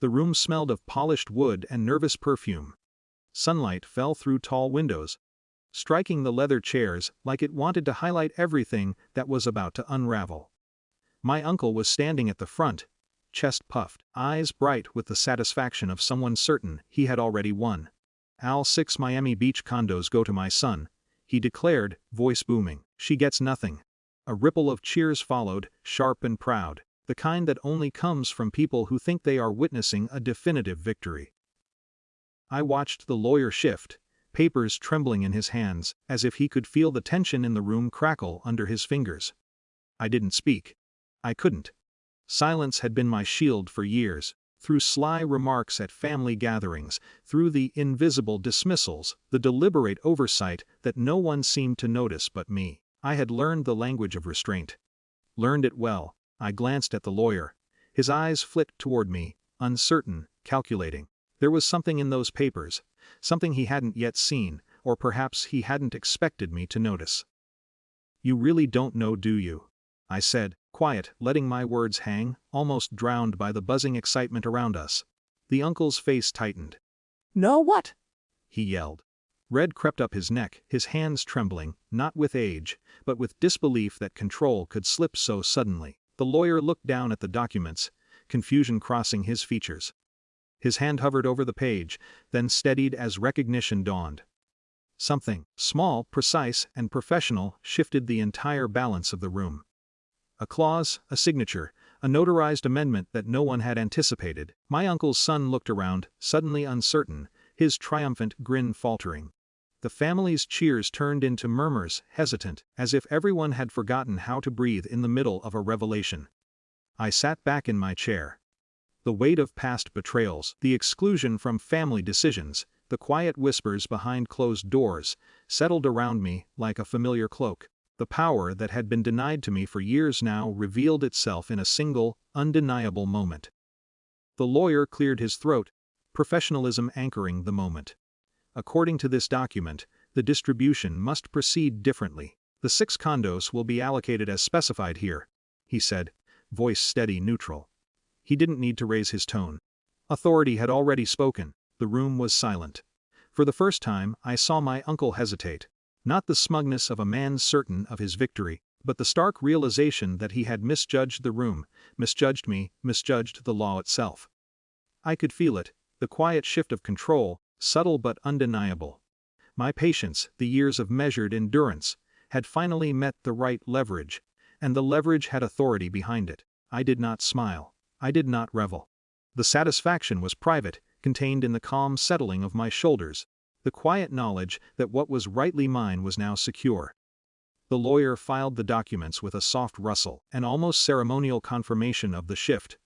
The room smelled of polished wood and nervous perfume. Sunlight fell through tall windows, striking the leather chairs like it wanted to highlight everything that was about to unravel. My uncle was standing at the front, chest puffed, eyes bright with the satisfaction of someone certain he had already won. "All 6 Miami Beach condos go to my son," he declared, voice booming. "She gets nothing." A ripple of cheers followed, sharp and proud, the kind that only comes from people who think they are witnessing a definitive victory. I watched the lawyer shift, papers trembling in his hands, as if he could feel the tension in the room crackle under his fingers. I didn't speak. I couldn't. Silence had been my shield for years, through sly remarks at family gatherings, through the invisible dismissals, the deliberate oversight that no one seemed to notice but me. I had learned the language of restraint. Learned it well. I glanced at the lawyer. His eyes flicked toward me, uncertain, calculating. There was something in those papers, something he hadn't yet seen, or perhaps he hadn't expected me to notice. "You really don't know, do you?" I said, quiet, letting my words hang, almost drowned by the buzzing excitement around us. The uncle's face tightened. "No what?" he yelled. Red crept up his neck, his hands trembling, not with age, but with disbelief that control could slip so suddenly. The lawyer looked down at the documents, confusion crossing his features. His hand hovered over the page, then steadied as recognition dawned. Something, small, precise, and professional, shifted the entire balance of the room. A clause, a signature, a notarized amendment that no one had anticipated. My uncle's son looked around, suddenly uncertain, his triumphant grin faltering. The family's cheers turned into murmurs, hesitant, as if everyone had forgotten how to breathe in the middle of a revelation. I sat back in my chair. The weight of past betrayals, the exclusion from family decisions, the quiet whispers behind closed doors, settled around me like a familiar cloak. The power that had been denied to me for years now revealed itself in a single, undeniable moment. The lawyer cleared his throat, professionalism anchoring the moment. "According to this document, the distribution must proceed differently. The 6 condos will be allocated as specified here," he said, voice steady, neutral. He didn't need to raise his tone. Authority had already spoken. The room was silent. For the first time, I saw my uncle hesitate. Not the smugness of a man certain of his victory, but the stark realization that he had misjudged the room, misjudged me, misjudged the law itself. I could feel it, the quiet shift of control, subtle but undeniable. My patience, the years of measured endurance, had finally met the right leverage, and the leverage had authority behind it. I did not smile. I did not revel. The satisfaction was private, contained in the calm settling of my shoulders, the quiet knowledge that what was rightly mine was now secure. The lawyer filed the documents with a soft rustle, an almost ceremonial confirmation of the shift.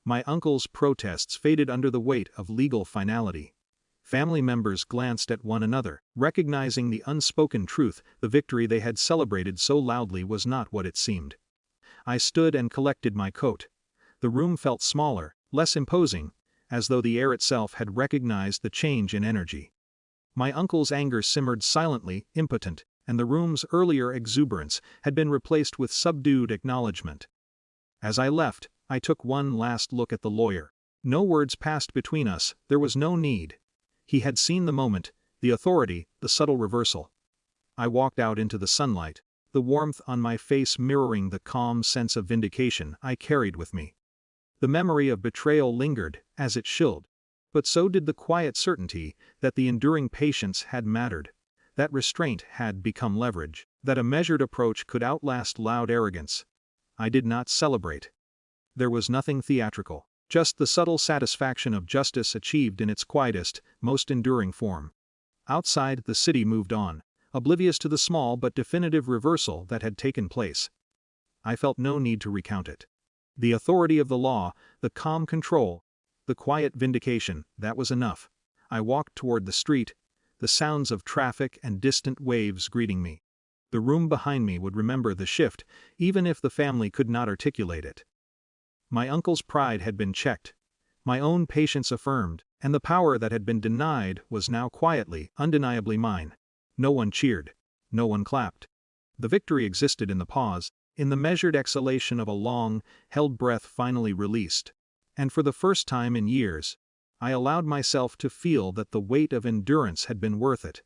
My uncle's protests faded under the weight of legal finality. Family members glanced at one another, recognizing the unspoken truth: the victory they had celebrated so loudly was not what it seemed. I stood and collected my coat. The room felt smaller, less imposing, as though the air itself had recognized the change in energy. My uncle's anger simmered silently, impotent, and the room's earlier exuberance had been replaced with subdued acknowledgement. As I left, I took one last look at the lawyer. No words passed between us, there was no need. He had seen the moment, the authority, the subtle reversal. I walked out into the sunlight, the warmth on my face mirroring the calm sense of vindication I carried with me. The memory of betrayal lingered, as it should. But so did the quiet certainty that the enduring patience had mattered, that restraint had become leverage, that a measured approach could outlast loud arrogance. I did not celebrate. There was nothing theatrical, just the subtle satisfaction of justice achieved in its quietest, most enduring form. Outside, the city moved on, oblivious to the small but definitive reversal that had taken place. I felt no need to recount it. The authority of the law, the calm control, the quiet vindication, that was enough. I walked toward the street, the sounds of traffic and distant waves greeting me. The room behind me would remember the shift, even if the family could not articulate it. My uncle's pride had been checked, my own patience affirmed, and the power that had been denied was now quietly, undeniably mine. No one cheered. No one clapped. The victory existed in the pause, in the measured exhalation of a long, held breath finally released. And for the first time in years, I allowed myself to feel that the weight of endurance had been worth it.